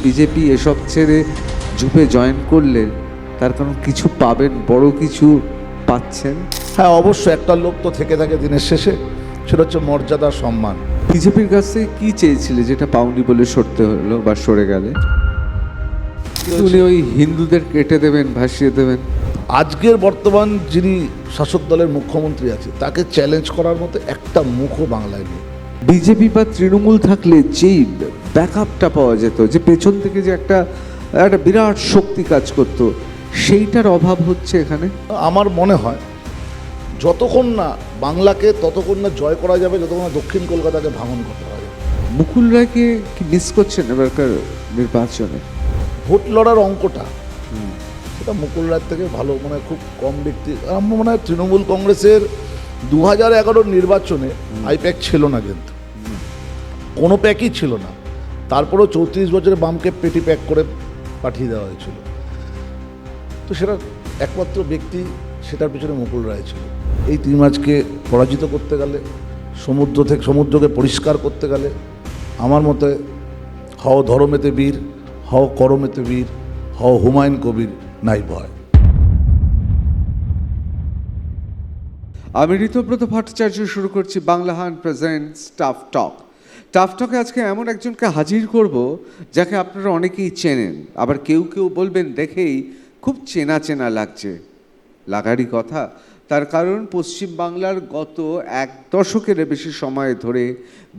BJP এসব ছেড়ে জুপে join করলে তার কারণ কিছু পাবেন, বড় কিছু পাচ্ছেন? হ্যাঁ, অবশ্যই একটা লোক তো থেকে থাকে দিনের শেষে, সেটা হচ্ছে মর্যাদা, সম্মান। বিজেপির কাছ থেকে কি চেয়েছিলে যেটা পাওনি বলে সরতে হলো বা সরে গেলে? উনি ওই হিন্দুদের কেটে দেবেন, ভাসিয়ে দেবেন। আজকের বর্তমান যিনি শাসক দলের মুখ্যমন্ত্রী আছে তাকে চ্যালেঞ্জ করার মতো একটা মুখও বাংলায় নেই। বিজেপি বা তৃণমূল থাকলে যেই ব্যাকআপটা পাওয়া যেত, যে পেছন থেকে যে একটা বিরাট শক্তি কাজ করত, সেইটার অভাব হচ্ছে এখানে। আমার মনে হয় যতক্ষণ না বাংলাকে ততক্ষণ না জয় করা যাবে, যতক্ষণ না দক্ষিণ কলকাতাকে ভাঙন করতে হবে। মুকুল রায়কে কি মিস করছেন এবারকার নির্বাচনে? ভোট লড়ার অঙ্কটা সেটা মুকুল রায়ের থেকে ভালো, মানে খুব কম ব্যক্তি। আমার মনে হয় তৃণমূল কংগ্রেসের 2011 নির্বাচনে আইপ্যাক ছিল না, কিন্তু কোনো প্যাকই ছিল না। তারপরেও 34 বছরে বামকে পেটি প্যাক করে পাঠিয়ে দেওয়া হয়েছিল। তো সেটা একমাত্র ব্যক্তি, সেটার পিছনে মুকুল রায় ছিল। এই ত্রিমাজকে পরাজিত করতে গেলে, সমুদ্রকে পরিষ্কার করতে গেলে আমার মতে হও ধরমেতে বীর, হও করমেতে বীর, হও হুমায়ুন কবির, নাই ভয়। আমি ঋতব্রত ভট্টাচার্য শুরু করছি বাংলাহান প্রেজেন্টস টাফ টক। টাফ টকে আজকে এমন একজনকে হাজির করব যাকে আপনারা অনেকেই চেনেন, আবার কেউ কেউ বলবেন দেখেই খুব চেনা চেনা লাগছে। লাগারই কথা, তার কারণ পশ্চিমবাংলার গত 1 দশকের বেশি সময় ধরে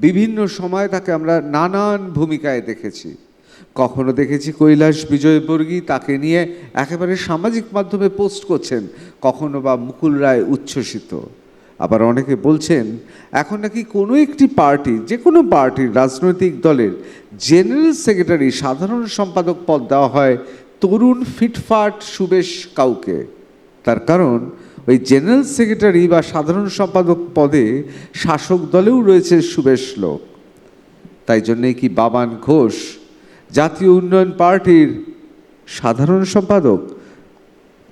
বিভিন্ন সময় তাকে আমরা নানান ভূমিকায় দেখেছি। কখনো দেখেছি কৈলাস বিজয়বর্গী তাকে নিয়ে একেবারে সামাজিক মাধ্যমে পোস্ট করছেন, কখনো বা মুকুল রায় উচ্ছ্বসিত। আবার অনেকে বলছেন এখন নাকি কোনো একটি পার্টির, যে কোনো পার্টির রাজনৈতিক দলের জেনারেল সেক্রেটারি, সাধারণ সম্পাদক পদ দেওয়া হয় তরুণ ফিটফাট সুবেশ কাউকে। তার কারণ ওই জেনারেল সেক্রেটারি বা সাধারণ সম্পাদক পদে শাসক দলেও রয়েছে সুবেশ লোক। তাই জন্যেই কি বাবান ঘোষ জাতীয় উন্নয়ন পার্টির সাধারণ সম্পাদক?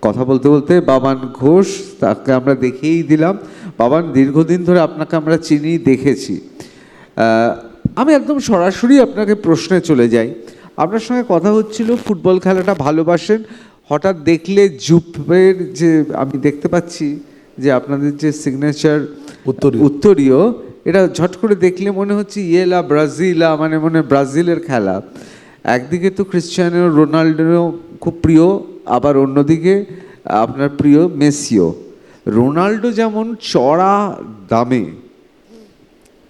কথা বলতে বলতে বাবান ঘোষ, তাকে আমরা দেখিয়েই দিলাম। বাবান, দীর্ঘদিন ধরে আপনাকে আমরা চিনি, দেখেছি। আমি একদম সরাসরি আপনাকে প্রশ্নে চলে যাই। আপনার সঙ্গে কথা হচ্ছিল, ফুটবল খেলাটা ভালোবাসেন, হঠাৎ দেখলে জুপের যে আমি দেখতে পাচ্ছি যে আপনাদের যে সিগনেচার উত্তরীয়, এটা ঝট করে দেখলে মনে হচ্ছে ইয়েলা ব্রাজিলা, মানে মনে ব্রাজিলের খেলা। একদিকে তো ক্রিশ্চিয়ানো রোনাল্ডো খুব প্রিয়, আবার অন্যদিকে আপনার প্রিয় মেসিও। রোনাল্ডো যেমন চড়া দামে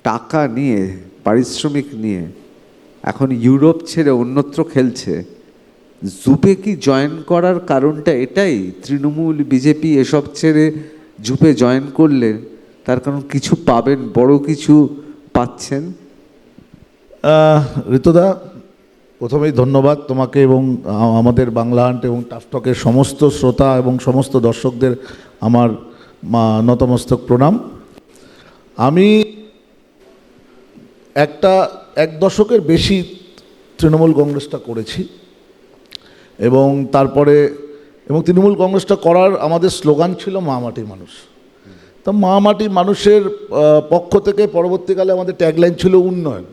টাকা নিয়ে, পারিশ্রমিক নিয়ে এখন ইউরোপ ছেড়ে অন্যত্র খেলছে, জুপে কি জয়েন করার কারণটা এটাই? তৃণমূল বিজেপি এসব ছেড়ে জুপে জয়েন করলে তার কারণ কিছু পাবেন, বড় কিছু পাচ্ছেন? ঋতুদা, প্রথমেই ধন্যবাদ তোমাকে এবং আমাদের বাংলাহান্ট এবং টাফটকের সমস্ত শ্রোতা এবং সমস্ত দর্শকদের আমার নতমস্তক প্রণাম। আমি 1 দশকের বেশি তৃণমূল কংগ্রেসটা করেছি এবং তারপরে তৃণমূল কংগ্রেসটা করার আমাদের স্লোগান ছিল মা মাটির মানুষ। তো মা মাটির মানুষের পক্ষ থেকে পরবর্তীকালে আমাদের ট্যাগলাইন ছিল উন্নয়ন।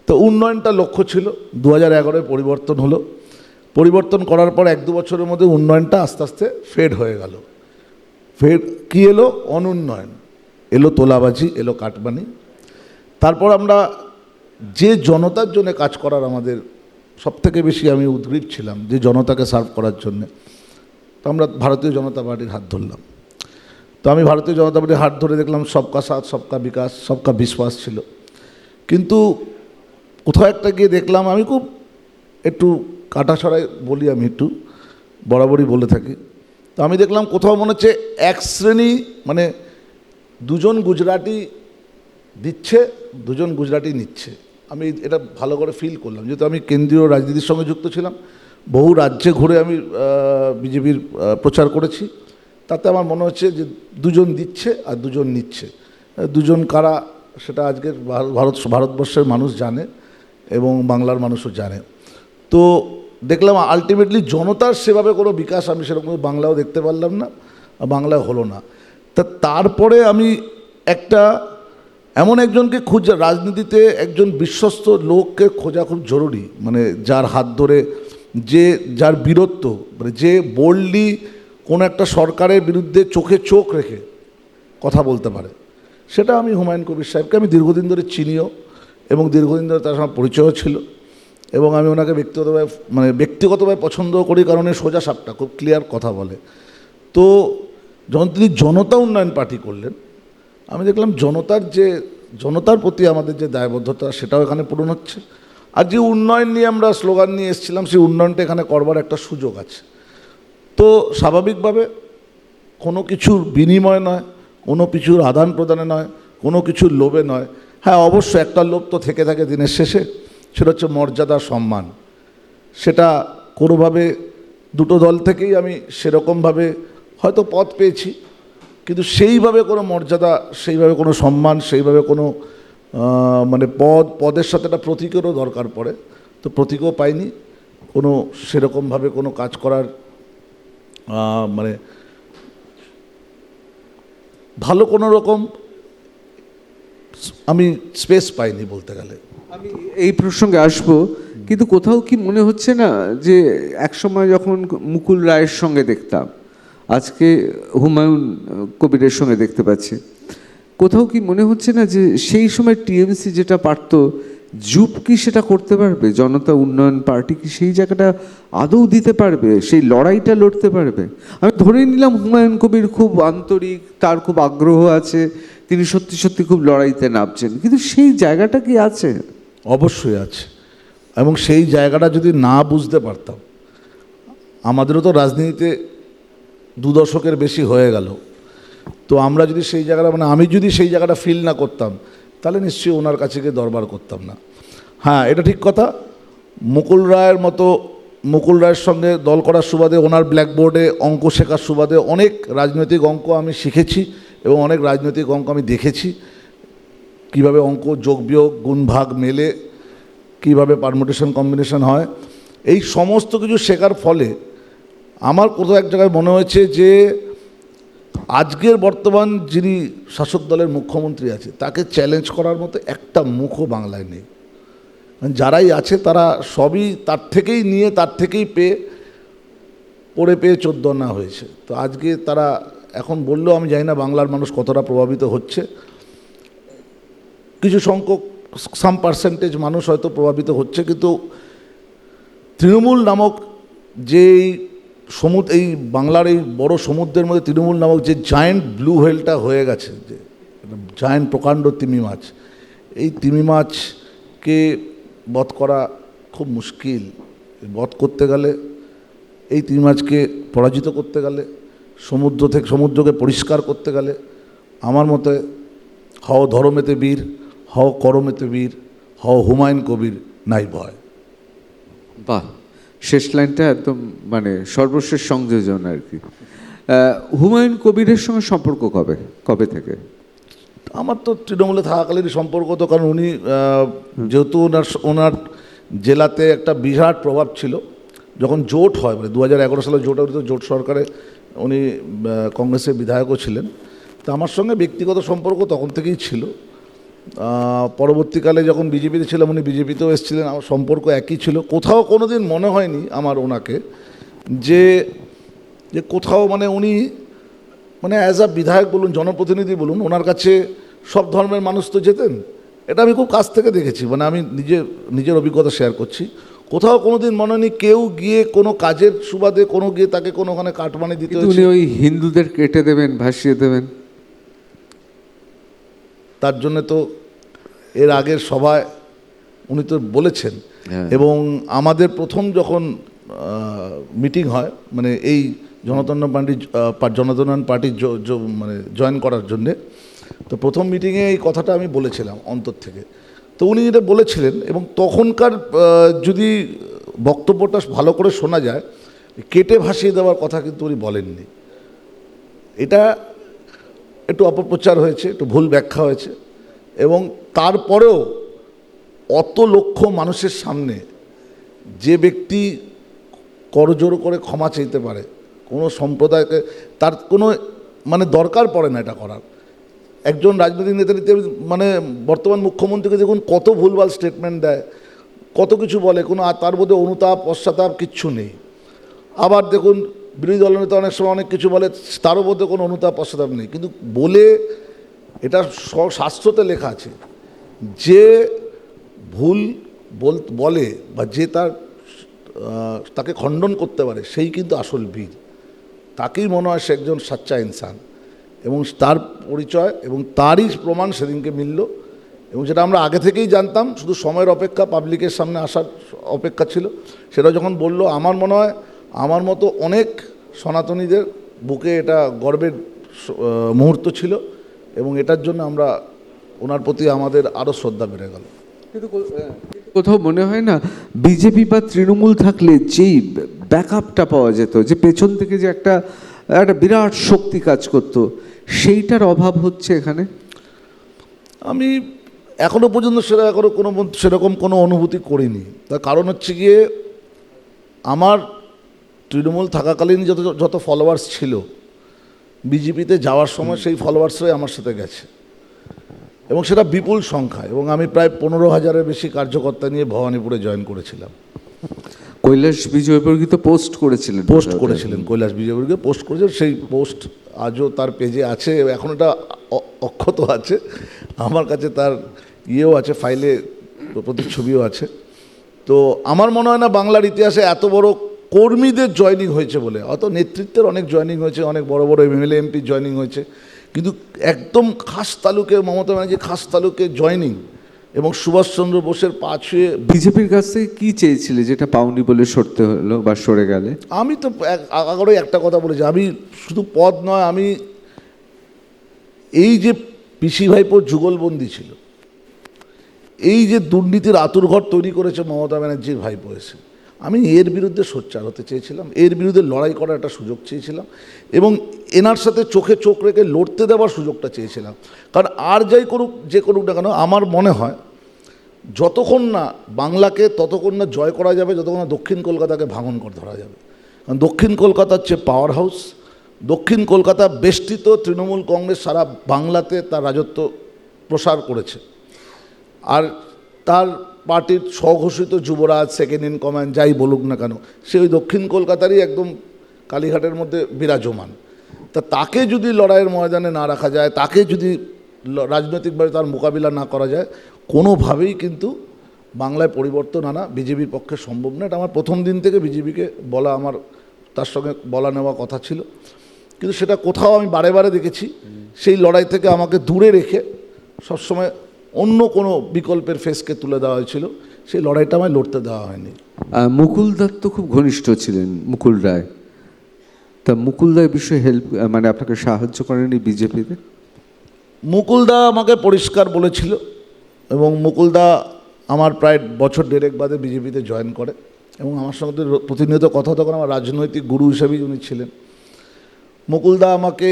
তো উন্নয়নটা লক্ষ্য ছিল। 2011 পরিবর্তন হলো। পরিবর্তন করার পর 1-2 বছরের মধ্যে উন্নয়নটা আস্তে আস্তে ফেড হয়ে গেল। কি এলো? অনুন্নয়ন এলো, তোলাবাজি এলো, কাটমানি। তারপর আমরা যে জনতার জন্য কাজ করার আমাদের সবথেকে বেশি আমি উদ্গ্রীব ছিলাম, যে জনতাকে সার্ভ করার জন্যে, তো আমরা ভারতীয় জনতা পার্টির হাত ধরলাম। তো আমি ভারতীয় জনতা পার্টির হাত ধরে দেখলাম সবকা সাথ, সবকা বিকাশ, সবকা বিশ্বাস ছিল। কিন্তু কোথাও একটা গিয়ে দেখলাম, আমি খুব একটু কাটাছড়াই বলি, আমি একটু বরাবরই বলে থাকি। তো আমি দেখলাম কোথাও মনে হচ্ছে এক শ্রেণী, মানে 2জন গুজরাটি দিচ্ছে, 2জন গুজরাটি নিচ্ছে। আমি এটা ভালো করে ফিল করলাম, যেহেতু আমি কেন্দ্রীয় রাজনীতির সঙ্গে যুক্ত ছিলাম, বহু রাজ্যে ঘুরে আমি বিজেপির প্রচার করেছি। তাতে আমার মনে হচ্ছে যে 2জন দিচ্ছে আর 2জন নিচ্ছে। 2জন কারা সেটা আজকের ভারতবর্ষের মানুষ জানে এবং বাংলার মানুষও জানে। তো দেখলাম আলটিমেটলি জনতার সেভাবে কোনো বিকাশ আমি সেরকম বাংলাও দেখতে পারলাম না, বাংলায় হলো না। তারপরে আমি এমন একজনকে খুঁজে, রাজনীতিতে একজন বিশ্বস্ত লোককে খোঁজা খুব জরুরি, মানে যার হাত ধরে, যে যার বীরত্ব, মানে যে বোল্ডলি কোনো একটা সরকারের বিরুদ্ধে চোখে চোখ রেখে কথা বলতে পারে। সেটা আমি হুমায়ুন কবির সাহেবকে আমি দীর্ঘদিন ধরে চিনিও, এবং দীর্ঘদিন ধরে তার সঙ্গে পরিচয়ও ছিল, এবং আমি ওনাকে ব্যক্তিগতভাবে পছন্দও করি, কারণ সোজা সাপটা খুব ক্লিয়ার কথা বলে। তো যখন তিনি জনতা উন্নয়ন পার্টি করলেন, আমি দেখলাম জনতার প্রতি আমাদের যে দায়বদ্ধতা সেটাও এখানে পূরণ হচ্ছে, আর যে উন্নয়ন নিয়ে আমরা স্লোগান নিয়ে এসেছিলাম সেই উন্নয়নটা এখানে করবার একটা সুযোগ আছে। তো স্বাভাবিকভাবে কোনো কিছুর বিনিময় নয়, কোনো কিছুর আদান প্রদানে নয়, কোনো কিছুর লোভে নয়। হ্যাঁ, অবশ্য একটা লোভ তো থেকে থাকে দিনের শেষে, সেটা হচ্ছে মর্যাদা, সম্মান। সেটা কোনোভাবে দুটো দল থেকেই আমি সেরকমভাবে হয়তো পদ পেয়েছি, কিন্তু সেইভাবে কোনো মর্যাদা, সেইভাবে কোনো সম্মান, সেইভাবে কোনো পদের সাথে একটা প্রতীকেরও দরকার পড়ে, তো প্রতীকও পাইনি। কোনো সেরকমভাবে কোনো কাজ করার ভালো কোনো রকম আমি স্পেস পাইনি বলতে গেলে। আমি এই প্রসঙ্গে আসবো, কিন্তু কোথাও কি মনে হচ্ছে না যে একসময় যখন মুকুল রায়ের সঙ্গে দেখতাম, আজকে হুমায়ুন কবিরের সঙ্গে দেখতে পাচ্ছি, কোথাও কি মনে হচ্ছে না যে সেই সময় টিএমসি যেটা পারত, জুপ কি সেটা করতে পারবে? জনতা উন্নয়ন পার্টি কি সেই জায়গাটা আদৌ দিতে পারবে? সেই লড়াইটা লড়তে পারবে? আমি ধরে নিলাম হুমায়ুন কবির খুব আন্তরিক, তার খুব আগ্রহ আছে, তিনি সত্যি সত্যি খুব লড়াইতে নামছেন, কিন্তু সেই জায়গাটা কি আছে? অবশ্যই আছে, এবং সেই জায়গাটা যদি না বুঝতে পারতাম, আমাদেরও তো রাজনীতিতে 2 দশকের বেশি হয়ে গেল, তো আমরা যদি সেই জায়গাটা আমি যদি সেই জায়গাটা ফিল না করতাম, তাহলে নিশ্চয়ই ওনার কাছে গিয়ে দরবার করতাম না। হ্যাঁ, এটা ঠিক কথা। মুকুল রায়ের সঙ্গে দল করার সুবাদে, ওনার ব্ল্যাকবোর্ডে অঙ্ক শেখার সুবাদে অনেক রাজনৈতিক অঙ্ক আমি শিখেছি, এবং অনেক রাজনৈতিক অঙ্ক আমি দেখেছি, কিভাবে অঙ্ক যোগ বিয়োগ গুণ ভাগ মেলে, কিভাবে পারমুটেশন কম্বিনেশন হয়। এই সমস্ত কিছু শেখার ফলে আমার কোথাও এক জায়গায় মনে হয়েছে যে আজকের বর্তমান যিনি শাসক দলের মুখ্যমন্ত্রী আছে, তাকে চ্যালেঞ্জ করার মতো একটা মুখও বাংলায় নেই। যারাই আছে তারা সবই তার থেকেই নিয়ে, তার থেকেই পেয়ে 14 আনা হয়েছে। তো আজকে তারা এখন বললেও আমি জানি না বাংলার মানুষ কতটা প্রভাবিত হচ্ছে। কিছু সংখ্যক সাম পার্সেন্টেজ মানুষ হয়তো প্রভাবিত হচ্ছে, কিন্তু তৃণমূল নামক যেই এই বাংলার এই বড় সমুদ্রের মধ্যে তৃণমূল নামক যে জায়েন্ট ব্লু হোয়েলটা হয়ে গেছে, যে জায়েন্ট প্রকাণ্ড তিমি মাছ, এই তিমি মাছকে বধ করা খুব মুশকিল। বধ করতে গেলে, এই তিমি মাছকে পরাজিত করতে গেলে, সমুদ্রকে পরিষ্কার করতে গেলে, আমার মতে হও ধরমেতে বীর, হও করমেতে বীর, হও হুমায়ুন কবির, নাই ভয়। বাহ, শেষ লাইনটা একদম সর্বশেষ সংযোজন আর কি। হুমায়ুন কবিরের সঙ্গে সম্পর্ক কবে থেকে? আমার তো তৃণমূলে থাকাকালীন সম্পর্ক, তো কারণ উনি যেহেতু ওনার জেলাতে একটা বিরাট প্রভাব ছিল। যখন জোট হয়, 2011 সালে জোট সরকারে উনি কংগ্রেসের বিধায়কও ছিলেন, তো আমার সঙ্গে ব্যক্তিগত সম্পর্ক তখন থেকেই ছিল। পরবর্তীকালে যখন বিজেপিতে ছিলাম, উনি বিজেপিতেও এসেছিলেন, আমার সম্পর্ক একই ছিল। কোথাও কোনো দিন মনে হয়নি আমার ওনাকে যে কোথাও উনি অ্যাজ আ বিধায়ক বলুন, জনপ্রতিনিধি বলুন, ওনার কাছে সব ধর্মের মানুষ তো যেতেন। এটা আমি খুব কাছ থেকে দেখেছি, আমি নিজের অভিজ্ঞতা শেয়ার করছি। কোথাও কোনো দিন মনে হয়নি কেউ গিয়ে কোনো কাজের সুবাদে গিয়ে তাকে কোনো ওখানে কাটমানি দিতে হয়েছে। উনি ওই হিন্দুদের কেটে দেবেন, ভাসিয়ে দেবেন, তার জন্য তো এর আগের সভায় উনি তো বলেছেন। এবং আমাদের প্রথম যখন মিটিং হয়, এই জনতা পার্টি জয়েন করার জন্যে, তো প্রথম মিটিংয়ে এই কথাটা আমি বলেছিলাম অন্তর থেকে। তো উনি এটা বলেছিলেন, এবং তখনকার যদি বক্তব্যটা ভালো করে শোনা যায়, কেটে ভাসিয়ে দেওয়ার কথা কিন্তু উনি বলেননি। এটা একটু অপপ্রচার হয়েছে, একটু ভুল ব্যাখ্যা হয়েছে, এবং তারপরেও অত লক্ষ মানুষের সামনে যে ব্যক্তি করজোড়ো করে ক্ষমা চাইতে পারে, কোনো সম্প্রদায়কে, তার কোনো দরকার পড়ে না এটা করার। একজন রাজনৈতিক নেতা মানে বর্তমান মুখ্যমন্ত্রীকে দেখুন কত ভুলভাল স্টেটমেন্ট দেয়, কত কিছু বলে, কোনো আর তার মধ্যে অনুতাপ পশ্চাতাপ কিচ্ছু নেই। আবার দেখুন বিরোধী দলনেতা অনেক সময় অনেক কিছু বলে, তারও মধ্যে কোনো অনুতাপ পশ্চাতাপ নেই। কিন্তু বলে, এটা শাস্ত্রতে লেখা আছে, যে ভুল বলে বা যে তাকে খণ্ডন করতে পারে সেই কিন্তু আসল বীর, তাকেই মনে হয় সে একজন সাচ্চা ইনসান। এবং তার পরিচয় এবং তারই প্রমাণ সেদিনকে মিলল, এবং যেটা আমরা আগে থেকেই জানতাম, শুধু সময়ের অপেক্ষা, পাবলিকের সামনে আসার অপেক্ষা ছিল। সেটা যখন বলল, আমার মনে হয় আমার মতো অনেক সনাতনীদের বুকে এটা গর্বের মুহূর্ত ছিল, এবং এটার জন্য আমরা ওনার প্রতি আমাদের আরও শ্রদ্ধা বেড়ে গেল। কিন্তু কোথাও মনে হয় না বিজেপি বা তৃণমূল থাকলে যেই ব্যাকআপটা পাওয়া যেত, যে পেছন থেকে যে একটা বিরাট শক্তি কাজ করতো, সেইটার অভাব হচ্ছে এখানে? আমি এখনো পর্যন্ত সেরকম কোনো অনুভূতি করিনি। তার কারণ হচ্ছে গিয়ে, আমার তৃণমূল থাকাকালীন যত ফলোয়ার্স ছিল, বিজেপিতে যাওয়ার সময় সেই ফলোয়ার্সরাই আমার সাথে গেছে, এবং সেটা বিপুল সংখ্যা। এবং আমি প্রায় 15,000-এর বেশি কার্যকর্তা নিয়ে ভবানীপুরে জয়েন করেছিলাম। কৈলাস বিজয়বর্গী তো পোস্ট করেছিলেন কৈলাস বিজয়বর্গী পোস্ট করেছিলেন, সেই পোস্ট আজও তার পেজে আছে, এখন এটা অক্ষত আছে। আমার কাছে তার ইয়েও আছে, ফাইলে প্রতিচ্ছবিও আছে। তো আমার মনে হয় না বাংলার ইতিহাসে এত বড় কর্মীদের জয়েনিং হয়েছে বলে। অত নেতৃত্বের অনেক জয়েনিং হয়েছে, অনেক বড় বড় এমএলএ এমপি জয়েনিং হয়েছে, কিন্তু একদম খাস তালুকে মমতা ব্যানার্জি খাস তালুকে জয়েনিং এবং সুভাষচন্দ্র বোসের পা ছুঁয়ে। বিজেপির কাছ থেকে কী চেয়েছিলে যেটা পাওনি বলে সরতে হলো বা সরে গেলে? আমি তো আগেই একটা কথা বলেছি, আমি শুধু পদ নয়, আমি এই যে পিসি ভাইপোর যুগলবন্দি ছিল, এই যে দুর্নীতির আতুরঘর তৈরি করেছে মমতা ব্যানার্জির ভাইপো এসে, আমি এর বিরুদ্ধে সোচ্চার হতে চেয়েছিলাম, এর বিরুদ্ধে লড়াই করার একটা সুযোগ চেয়েছিলাম, এবং এনার সাথে চোখে চোখ রেখে লড়তে দেওয়ার সুযোগটা চেয়েছিলাম। কারণ আর যাই করুক, যে করুক না কেন, আমার মনে হয় যতক্ষণ না বাংলাকে ততক্ষণ না জয় করা যাবে, যতক্ষণ না দক্ষিণ কলকাতাকে ভাঙন করে ধরা যাবে। কারণ দক্ষিণ কলকাতা হচ্ছে পাওয়ার হাউস, দক্ষিণ কলকাতা বেষ্টিত তৃণমূল কংগ্রেস সারা বাংলাতে তার রাজত্ব প্রসার করেছে। আর তার পার্টির স্বঘোষিত যুবরাজ, সেকেন্ড ইন কমান্ড, যাই বলুক না কেন, সে ওই দক্ষিণ কলকাতারই একদম কালীঘাটের মধ্যে বিরাজমান। তা তাকে যদি লড়াইয়ের ময়দানে না রাখা যায়, তাকে যদি রাজনৈতিকভাবে তার মোকাবিলা না করা যায়, কোনোভাবেই কিন্তু বাংলায় পরিবর্তন আনা বিজেপির পক্ষে সম্ভব না। এটা আমার প্রথম দিন থেকে বিজেপিকে বলা, আমার তার সঙ্গে বলা নেওয়া কথা ছিল। কিন্তু সেটা কোথাও আমি বারে বারে দেখেছি, সেই লড়াই থেকে আমাকে দূরে রেখে সবসময় অন্য কোনো বিকল্পের ফেসকে তুলে দেওয়া হয়েছিল। সেই লড়াইটা আমায় লড়তে দেওয়া হয়নি। মুকুল দত্ত খুব ঘনিষ্ঠ ছিলেন, মুকুল রায়। তা মুকুল রায় বিষয়ে মানে আপনাকে সাহায্য করেনি বিজেপিতে? মুকুলদা আমাকে পরিষ্কার বলেছিল, এবং মুকুলদা আমার প্রায় বছর দেড়েক বাদে বিজেপিতে জয়েন করে, এবং আমার সঙ্গে প্রতিনিয়ত কথা, তখন আমার রাজনৈতিক গুরু হিসেবেই উনি ছিলেন। মুকুলদা আমাকে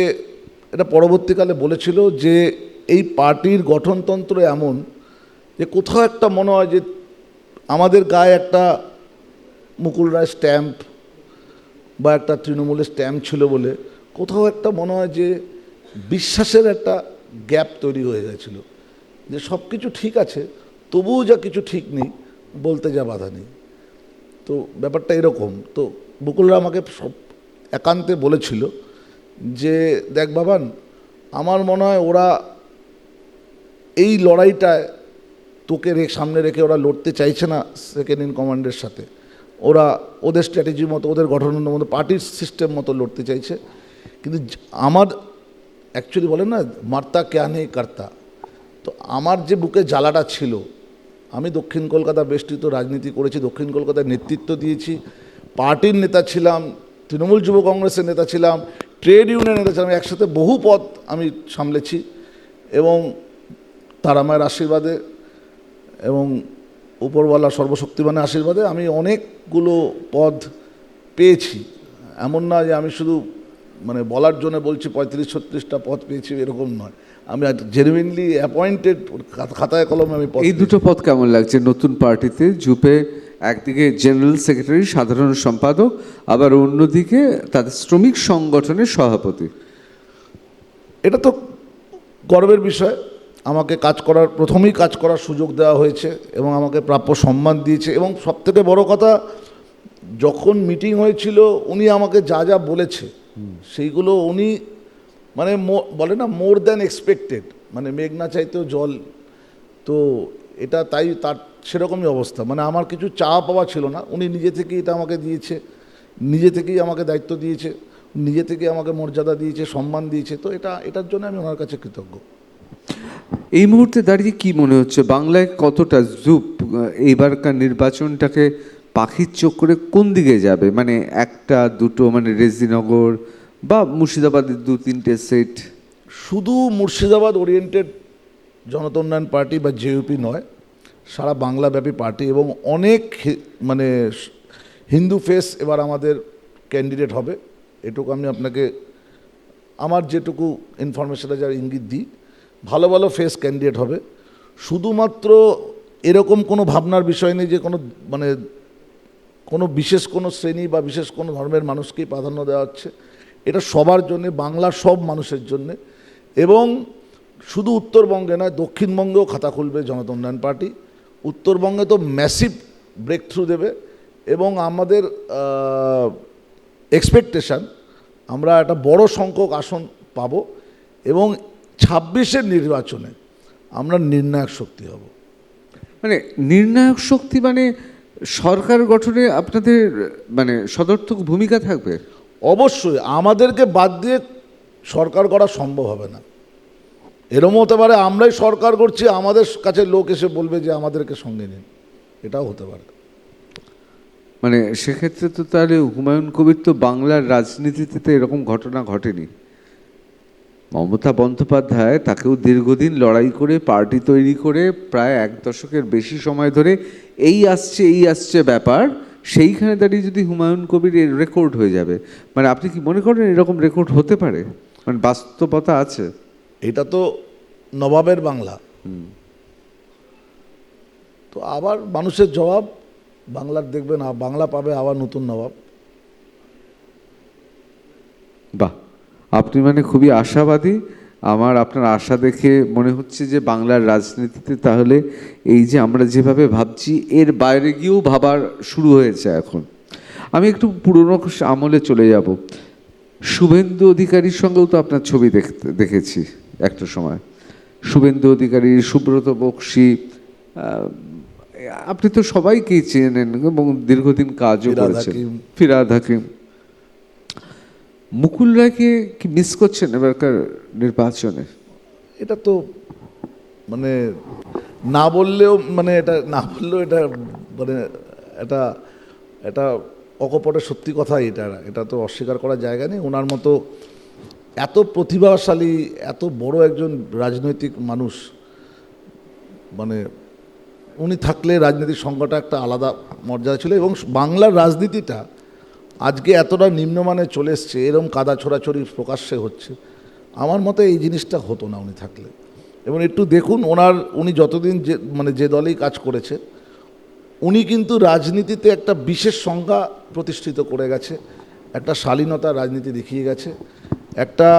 এটা পরবর্তীকালে বলেছিল যে এই পার্টির গঠনতন্ত্র এমন যে কোথাও একটা মনে হয় যে আমাদের গায়ে একটা মুকুল রায় স্ট্যাম্প বা একটা তৃণমূলের স্ট্যাম্প ছিল বলে কোথাও একটা মনে হয় যে বিশ্বাসের একটা গ্যাপ তৈরি হয়ে গেছিল, যে সব কিছু ঠিক আছে তবুও যা কিছু ঠিক নেই, বলতে যা বাধা নেই। তো ব্যাপারটা এরকম। তো মুকুলরা আমাকে সব একান্তে বলেছিল যে দেখ বাবান, আমার মনে হয় ওরা এই লড়াইটায় তোকে সামনে রেখে ওরা লড়তে চাইছে না সেকেন্ড ইন কমান্ডের সাথে, ওরা ওদের স্ট্র্যাটেজি মতো, ওদের গঠনের মতো, পার্টির সিস্টেম মতো লড়তে চাইছে। কিন্তু আমার অ্যাকচুয়ালি বলেন না, মার্তা ক্যা নেই কর্তা, তো আমার যে বুকে জ্বালাটা ছিল, আমি দক্ষিণ কলকাতা বেষ্টিত রাজনীতি করেছি, দক্ষিণ কলকাতায় নেতৃত্ব দিয়েছি, পার্টির নেতা ছিলাম, তৃণমূল যুব কংগ্রেসের নেতা ছিলাম, ট্রেড ইউনিয়নের নেতা ছিলাম, একসাথে বহু পদ আমি সামলেছি, এবং তারামায়ের আশীর্বাদে এবং উপরওয়ালা সর্বশক্তিমানের আশীর্বাদে আমি অনেকগুলো পদ পেয়েছি। এমন না যে আমি শুধু মানে বলার জন্য বলছি 35-36টা পদ পেয়েছি, এরকম নয়। আমি জেনুইনলি অ্যাপয়েন্টেড, খাতায় কলমে আমি পদ। এই দুটো পদ কেমন লাগছে নতুন পার্টিতে? জুপে একদিকে জেনারেল সেক্রেটারি, সাধারণ সম্পাদক, আবার অন্যদিকে তাদের শ্রমিক সংগঠনের সভাপতি। এটা তো গর্বের বিষয়, আমাকে প্রথমেই কাজ করার সুযোগ দেওয়া হয়েছে এবং আমাকে প্রাপ্য সম্মান দিয়েছে। এবং সবথেকে বড় কথা, যখন মিটিং হয়েছিল উনি আমাকে যা যা বলেছে সেইগুলো উনি মানে বলে না, মোর দ্যান এক্সপেক্টেড, মানে মেঘ না চাইতেও জল। তো এটা তাই তার সেরকমই অবস্থা, মানে আমার কিছু চাওয়া পাওয়া ছিল না, উনি নিজে থেকেই এটা আমাকে দিয়েছে, নিজে থেকেই আমাকে দায়িত্ব দিয়েছে, নিজে থেকে আমাকে মর্যাদা দিয়েছে, সম্মান দিয়েছে। তো এটার জন্য আমি ওনার কাছে কৃতজ্ঞ। এই মুহূর্তে দাঁড়িয়ে কি মনে হচ্ছে বাংলায় কতটা জুপ এইবারকার নির্বাচনটাকে পাখির চোখ করে কোন দিকে যাবে? মানে একটা দুটো, মানে রেজিনগর বা মুর্শিদাবাদের 2-3টে সেট? শুধু মুর্শিদাবাদ ওরিয়েন্টেড জনতা উন্নয়ন পার্টি বা জেইউপি নয়, সারা বাংলাব্যাপী পার্টি এবং অনেক মানে হিন্দু ফেস এবার আমাদের ক্যান্ডিডেট হবে। এটুকু আমি আপনাকে আমার যেটুকু ইনফরমেশনে যার ইঙ্গিত দিই, ভালো ভালো ফেস ক্যান্ডিডেট হবে। শুধুমাত্র এরকম কোনো ভাবনার বিষয় নেই যে কোনো বিশেষ কোনো শ্রেণী বা বিশেষ কোনো ধর্মের মানুষকেই প্রাধান্য দেওয়া হচ্ছে। এটা সবার জন্যে, বাংলার সব মানুষের জন্যে। এবং শুধু উত্তরবঙ্গে নয়, দক্ষিণবঙ্গেও খাতা খুলবে জনতা উন্নয়ন পার্টি। উত্তরবঙ্গে তো ম্যাসিভ ব্রেক থ্রু দেবে এবং আমাদের এক্সপেকটেশান আমরা একটা বড় সংখ্যক আসন পাব এবং 26-এর নির্বাচনে আমরা নির্ণায়ক শক্তি হব। মানে নির্ণায়ক শক্তি মানে সরকার গঠনে আপনাদের মানে সদর্থক ভূমিকা থাকবে? অবশ্যই, আমাদেরকে বাদ দিয়ে সরকার করা সম্ভব হবে না। এরমও হতে পারে আমরাই সরকার করছি, আমাদের কাছে লোক এসে বলবে যে আমাদেরকে সঙ্গে নিন, এটাও হতে পারে। মানে সেক্ষেত্রে তো তাহলে হুমায়ুন কবির তো বাংলার রাজনীতিতে তো এরকম ঘটনা ঘটেনি। মমতা বন্দ্যোপাধ্যায় তাকেও দীর্ঘদিন লড়াই করে পার্টি তৈরি করে প্রায় 1 দশকের বেশি সময় ধরে এই আসছে ব্যাপার, সেইখানে দাঁড়িয়ে যদি হুমায়ুন কবির এর রেকর্ড হয়ে যাবে, মানে আপনি কি মনে করেন এরকম রেকর্ড হতে পারে? মানে বাস্তবতা আছে? এটা তো নবাবের বাংলা, তো আবার মানুষের জবাব, বাংলার দেখবেন বাংলা পাবে আবার নতুন নবাব। বাহ, আপনি মানে খুবই আশাবাদী। আমার আপনার আশা দেখে মনে হচ্ছে যে বাংলার রাজনীতিতে তাহলে এই যে আমরা যেভাবে ভাবছি এর বাইরে গিয়েও ভাবার শুরু হয়েছে এখন। আমি একটু পুরনো আমলে চলে যাব। শুভেন্দু অধিকারীর সঙ্গেও তো আপনার ছবি দেখেছি একটা সময়। শুভেন্দু অধিকারী, সুব্রত বক্সী, আপনি তো সবাইকেই চেনেন এবং দীর্ঘদিন কাজও করেছেন। ফিরহাদ হাকিম। মুকুল রায়কে কি মিস করছেন এবারকার নির্বাচনে? এটা তো মানে না বললেও এটা মানে এটা অকপটে সত্যি কথাই। এটা তো অস্বীকার করার জায়গা নেই। ওনার মতো এত প্রতিভাশালী, এত বড় একজন রাজনৈতিক মানুষ, মানে উনি থাকলে রাজনীতির সংজ্ঞাটা একটা আলাদা মর্যাদা ছিল। এবং বাংলার রাজনীতিটা আজকে এতটা নিম্নমানে চলে এসছে, এরকম কাদা ছোড়াছড়ি প্রকাশ্যে হচ্ছে, আমার মতে এই জিনিসটা হতো না উনি থাকলে। এবং একটু দেখুন উনি যতদিন যে দলেই কাজ করেছে, উনি কিন্তু রাজনীতিতে একটা বিশেষ সংজ্ঞা প্রতিষ্ঠিত করে গেছে, একটা শালীনতার রাজনীতি দেখিয়ে গেছে, একটা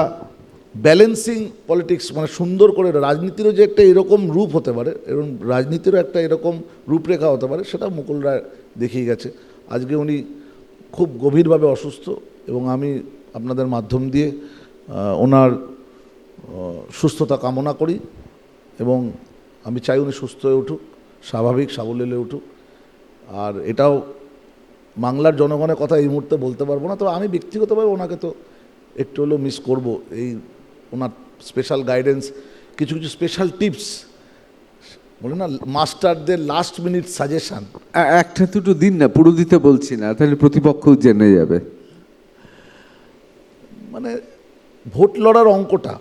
ব্যালেন্সিং পলিটিক্স, মানে সুন্দর করে রাজনীতিরও যে একটা এরকম রূপ হতে পারে, এবং রাজনীতিরও একটা এরকম রূপরেখা হতে পারে, সেটা মুকুল রায় দেখিয়ে গেছে। আজকে উনি খুব গভীরভাবে অসুস্থ এবং আমি আপনাদের মাধ্যম দিয়ে ওনার সুস্থতা কামনা করি এবং আমি চাই উনি সুস্থ হয়ে উঠুক, স্বাভাবিক সাবলীলে উঠুক। আর এটাও বাংলার জনগণের কথা এই মুহূর্তে বলতে পারবো না, তবে আমি ব্যক্তিগতভাবে ওনাকে তো একটু হলেও মিস করব। এই ওনার স্পেশাল গাইডেন্স, কিছু কিছু স্পেশাল টিপস, বলে না মাস্টারদের লাস্ট মিনিট সাজেশান, একটা দুটো দিন না, পুরো দিতে বলছি না, তাহলে প্রতিপক্ষও জেনে যাবে। মানে ভোট লড়ার অঙ্কটা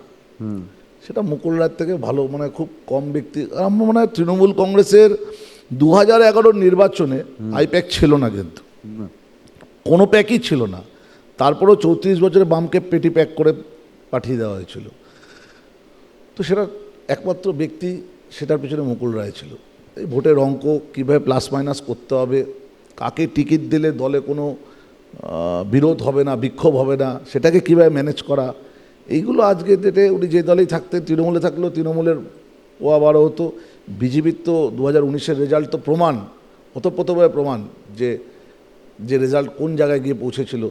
সেটা মুকুল রায়ের থেকে ভালো, মানে খুব কম ব্যক্তি। আমার মনে হয় তৃণমূল কংগ্রেসের 2011 নির্বাচনে আইপ্যাক ছিল না, কিন্তু কোনো প্যাকই ছিল না। তারপরেও 34 বছরের বামকে পেটি প্যাক করে পাঠিয়ে দেওয়া হয়েছিল। তো সেটা একমাত্র ব্যক্তি, সেটার পিছনে মুকুল রায় ছিল। এই ভোটের অঙ্ক কীভাবে প্লাস মাইনাস করতে হবে, কাকে টিকিট দিলে দলে কোনো বিরোধ হবে না, বিক্ষোভ হবে না, সেটাকে কীভাবে ম্যানেজ করা, এইগুলো আজকে ডেটে উনি যে দলেই থাকতেন, তৃণমূলে থাকলেও তৃণমূলের ও আবারও হতো, বিজেপির তো 2019-এর রেজাল্ট তো প্রমাণ, ওতপ্রোতভাবে প্রমাণ যে রেজাল্ট কোন জায়গায় গিয়ে পৌঁছেছিল।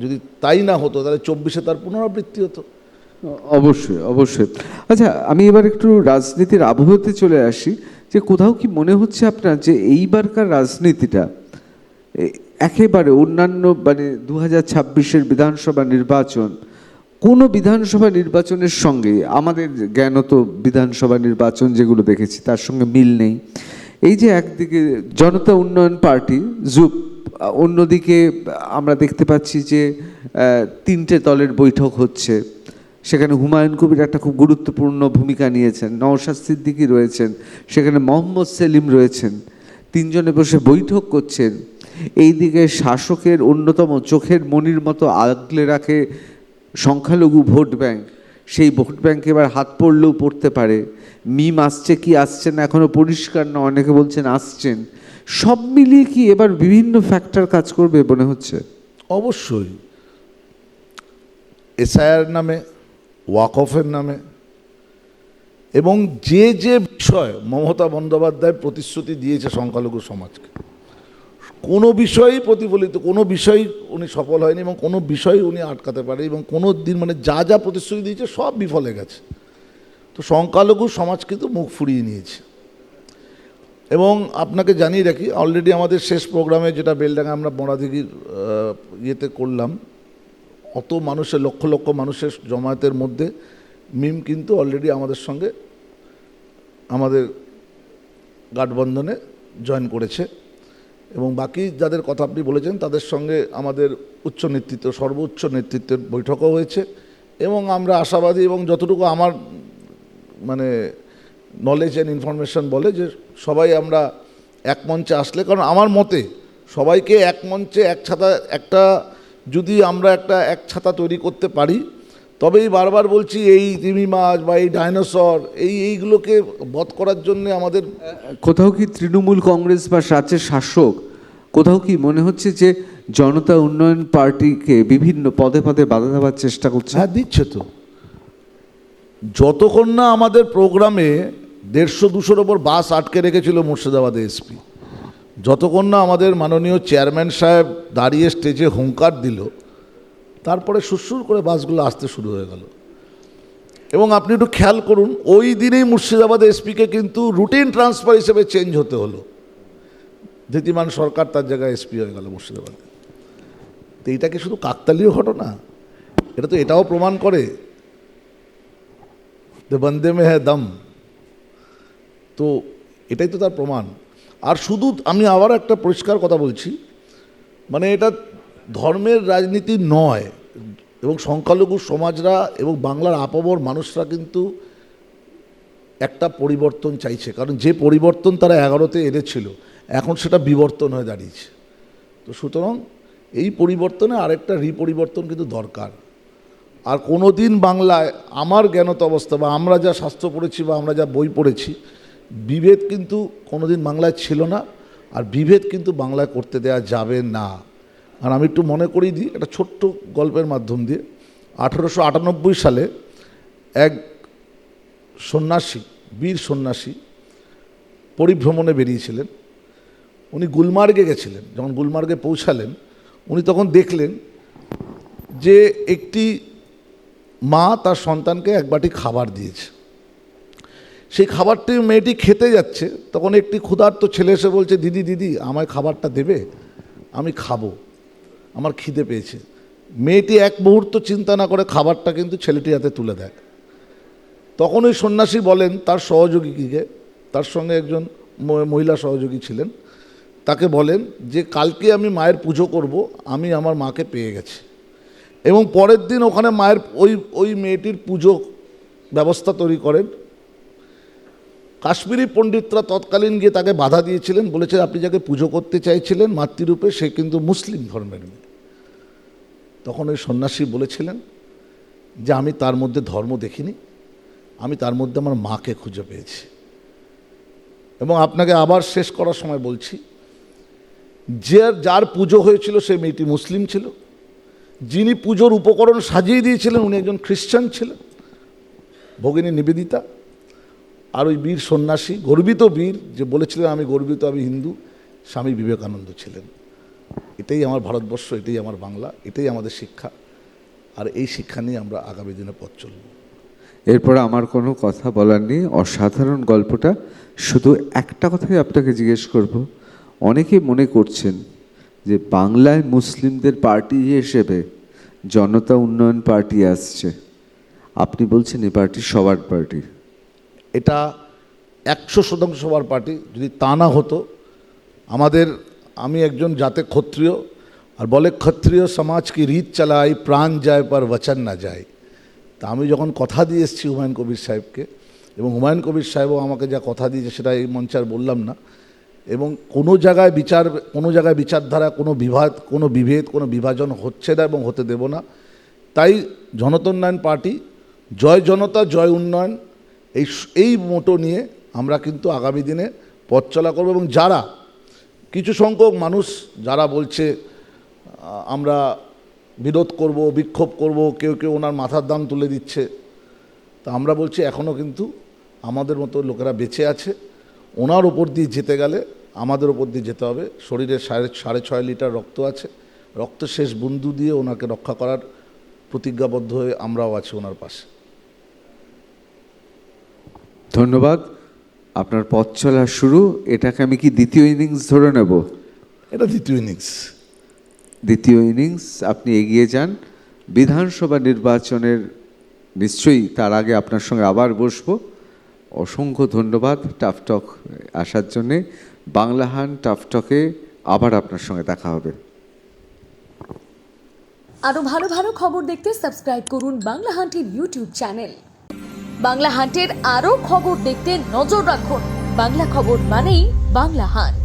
যদি তাই না হতো তাহলে 24-এ তার পুনরাবৃত্তি হতো। অবশ্যই অবশ্যই। আচ্ছা, আমি এবার একটু রাজনীতির আবহতে চলে আসি, যে কোথাও কি মনে হচ্ছে আপনার যে এইবারকার রাজনীতিটা একেবারে অন্যান্য, মানে 2026-এর বিধানসভা নির্বাচন, কোনো বিধানসভা নির্বাচনের সঙ্গে আমাদের জ্ঞানত বিধানসভা নির্বাচন যেগুলো দেখেছি তার সঙ্গে মিল নেই? এই যে একদিকে জনতা উন্নয়ন পার্টি জুপ, অন্যদিকে আমরা দেখতে পাচ্ছি যে 3টে দলের বৈঠক হচ্ছে, সেখানে হুমায়ুন কবির একটা খুব গুরুত্বপূর্ণ ভূমিকা নিয়েছেন, নওশাদ সিদ্দিকী রয়েছেন, সেখানে মোহাম্মদ সেলিম রয়েছেন, 3 জনে বসে বৈঠক করছেন। এইদিকে শাসকের অন্যতম চোখের মণির মতো আগলে রাখে সংখ্যালঘু ভোট ব্যাংক, সেই ভোট ব্যাংকে এবার হাত পড়লেও পড়তে পারে। মিম আসছে কি আসছে না এখনো পরিষ্কার না, অনেকে বলছেন আসছেন। সব মিলিয়ে কি এবার বিভিন্ন ফ্যাক্টর কাজ করবে মনে হচ্ছে? অবশ্যই এসআইআর নামে, ওয়াকফের নামে, এবং যে বিষয় মমতা বন্দ্যোপাধ্যায় প্রতিশ্রুতি দিয়েছে সংখ্যালঘু সমাজকে, কোনো বিষয়ই প্রতিফলিত, কোনো বিষয় উনি সফল হয়নি, এবং কোনো বিষয় উনি আটকাতে পারে, এবং কোনো দিন মানে যা প্রতিশ্রুতি দিয়েছে সব বিফলে গেছে। তো সংখ্যালঘু সমাজ কিন্তু মুখ ফুরিয়ে নিয়েছে। এবং আপনাকে জানিয়ে রাখি, অলরেডি আমাদের শেষ প্রোগ্রামে যেটা বেলডাঙ্গা আমরা বড়াদিঘির ইয়েতে করলাম, অত মানুষের, লক্ষ লক্ষ মানুষের জমায়েতের মধ্যে মিম কিন্তু অলরেডি আমাদের সঙ্গে, আমাদের গাঠবন্ধনে জয়েন করেছে। এবং বাকি যাদের কথা আপনি বলেছেন তাদের সঙ্গে আমাদের উচ্চ নেতৃত্ব, সর্বোচ্চ নেতৃত্বের বৈঠকও হয়েছে। এবং আমরা আশাবাদী, এবং যতটুকু আমার মানে নলেজ অ্যান্ড ইনফরমেশন বলে, যে সবাই আমরা এক মঞ্চে আসলে, কারণ আমার মতে সবাইকে এক মঞ্চে এক ছাতা, একটা যদি আমরা একটা এক ছাতা তৈরি করতে পারি, তবেই বারবার বলছি এই তিমি মাছ বা এই ডাইনোসর এইগুলোকে বধ করার জন্য আমাদের কোথাও কি তৃণমূল কংগ্রেস বা রাজ্যের শাসক কোথাও কি মনে হচ্ছে যে জনতা উন্নয়ন পার্টিকে বিভিন্ন পদে পদে বাধা দেওয়ার চেষ্টা করছে? হ্যাঁ, দিচ্ছে তো। যতক্ষণ না আমাদের প্রোগ্রামে 150-200-র ওপর বাস আটকে রেখেছিল মুর্শিদাবাদে এসপি, যতক্ষণ না আমাদের মাননীয় চেয়ারম্যান সাহেব দাঁড়িয়ে স্টেজে হুঙ্কার দিল, তারপরে সুরসুর করে বাসগুলো আসতে শুরু হয়ে গেল। এবং আপনি একটু খেয়াল করুন, ওই দিনেই মুর্শিদাবাদ এসপিকে কিন্তু রুটিন ট্রান্সফার হিসেবে চেঞ্জ হতে হলো। ধৃতিমান সরকার তার জায়গায় এসপি হয়ে গেল মুর্শিদাবাদে। তো এইটা কি শুধু কাকতালীয় ঘটনা? এটা তো এটাও প্রমাণ করে যে বন্দে মে হ্যায় দম। তো এটাই তো তার প্রমাণ। আর শুধু আমি আবার একটা পরিষ্কার কথা বলছি, মানে এটা ধর্মের রাজনীতি নয়, এবং সংখ্যালঘু সমাজরা এবং বাংলার আপামর মানুষরা কিন্তু একটা পরিবর্তন চাইছে, কারণ যে পরিবর্তন তারা 11তে এনেছিল এখন সেটা বিবর্তন হয়ে দাঁড়িয়েছে। তো সুতরাং এই পরিবর্তনে আরেকটা রিপরিবর্তন কিন্তু দরকার। আর কোনো দিন বাংলায় আমার জ্ঞানত অবস্থা বা আমরা যা শাস্ত্র পড়েছি বা আমরা যা বই পড়েছি, বিভেদ কিন্তু কোনো দিন বাংলায় ছিল না, আর বিভেদ কিন্তু বাংলায় করতে দেওয়া যাবে না। আর আমি একটু মনে করিয়ে দিই একটা ছোট্ট গল্পের মাধ্যম দিয়ে। 1898 সালে এক সন্ন্যাসী, বীর সন্ন্যাসী পরিভ্রমণে বেরিয়েছিলেন। উনি গুলমার্গে গেছিলেন। যখন গুলমার্গে পৌঁছালেন, উনি তখন দেখলেন যে একটি মা তার সন্তানকে এক বাটি খাবার দিয়েছে। সেই খাবারটি মেয়েটি খেতে যাচ্ছে, তখন একটি ক্ষুধার্ত ছেলে এসে বলছে, দিদি দিদি আমায় খাবারটা দেবে, আমি খাবো, আমার খিদে পেয়েছে। মেয়েটি এক মুহূর্ত চিন্তা না করে খাবারটা কিন্তু ছেলেটির হাতে তুলে দেয়। তখন ওই সন্ন্যাসী বলেন তার সহযোগীকে, তার সঙ্গে একজন মহিলা সহযোগী ছিলেন, তাকে বলেন যে কালকে আমি মায়ের পুজো করব, আমি আমার মাকে পেয়ে গেছি। এবং পরের দিন ওখানে মায়ের ওই মেয়েটির পুজো ব্যবস্থা তৈরি করেন। কাশ্মীরি পণ্ডিতরা তৎকালীন গিয়ে তাকে বাধা দিয়েছিলেন, বলেছে আপনি যাকে পুজো করতে চাইছিলেন মাতৃরূপে সে কিন্তু মুসলিম ধর্মের মেয়ে। তখন ওই সন্ন্যাসী বলেছিলেন যে আমি তার মধ্যে ধর্ম দেখিনি, আমি তার মধ্যে আমার মাকে খুঁজে পেয়েছি। এবং আপনাকে আবার শেষ করার সময় বলছি, যার পুজো হয়েছিল সেই মেয়েটি মুসলিম ছিল, যিনি পুজোর উপকরণ সাজিয়ে দিয়েছিলেন উনি একজন খ্রিস্টান ছিলেন, ভগিনী নিবেদিতা। আর ওই বীর সন্ন্যাসী, গর্বিত বীর, যে বলেছিলেন আমি গর্বিত, আমি হিন্দু, স্বামী বিবেকানন্দ ছিলেন। এটাই আমার ভারতবর্ষ, এটাই আমার বাংলা, এটাই আমাদের শিক্ষা। আর এই শিক্ষা নিয়ে আমরা আগামী দিনে পথ চলব। এরপর আমার কোনো কথা বলার নেই, অসাধারণ গল্পটা। শুধু একটা কথাই আপনাকে জিজ্ঞেস করব, অনেকে মনে করছেন যে বাংলায় মুসলিমদের পার্টি হিসেবে জনতা উন্নয়ন পার্টি আসছে, আপনি বলছেন এই পার্টি সবার পার্টি। এটা 100% সবার পার্টি। যদি তা না হতো, আমি একজন জাতে ক্ষত্রিয়, আর বলে ক্ষত্রিয় সমাজ কি রীত চালাই, প্রাণ যায় পর বচন না যায়। তা আমি যখন কথা দিয়ে এসেছি হুমায়ুন কবির সাহেবকে, এবং হুমায়ুন কবির সাহেবও আমাকে যা কথা দিয়েছে সেটা এই মঞ্চে আর বললাম না, এবং কোনো জায়গায় বিচারধারা, কোনো বিভেদ, কোনো বিভাজন হচ্ছে না এবং হতে দেব না। তাই জনতা উন্নয়ন পার্টি, জয় জনতা জয় উন্নয়ন, এই মোটো নিয়ে আমরা কিন্তু আগামী দিনে পথ চলা করব। এবং যারা কিছু সংখ্যক মানুষ যারা বলছে আমরা বিরোধ করব, বিক্ষোভ করব, কেউ ওনার মাথার দাম তুলে দিচ্ছে, তা আমরা বলছি এখনও কিন্তু আমাদের মতো লোকেরা বেঁচে আছে। ওনার ওপর দিয়ে যেতে গেলে আমাদের ওপর দিয়ে যেতে হবে। শরীরে 6.5 লিটার রক্ত আছে, রক্ত শেষ বিন্দু দিয়ে ওনাকে রক্ষা করার প্রতিজ্ঞাবদ্ধ হয়ে আমরাও আছি ওনার পাশে। ধন্যবাদ। আপনার পথ চলা শুরু, এটাকে আমি কি দ্বিতীয় ইনিংস ধরে নেব? এটা দ্বিতীয় ইনিংস। দ্বিতীয় ইনিংস আপনি এগিয়ে যান। বিধানসভা নির্বাচনের নিশ্চয়ই তার আগে আপনার সঙ্গে আবার বসবো। অসংখ্য ধন্যবাদ টাফ টক আসার জন্যে। বাংলাহান টাফ টকে আবার আপনার সঙ্গে দেখা হবে। আরো ভালো ভালো খবর দেখতে সাবস্ক্রাইব করুন বাংলা হান্টের ইউটিউব চ্যানেল। বাংলা হান্টের আরো খবর দেখতে নজর রাখুন। বাংলা খবর মানেই বাংলা হান্ট।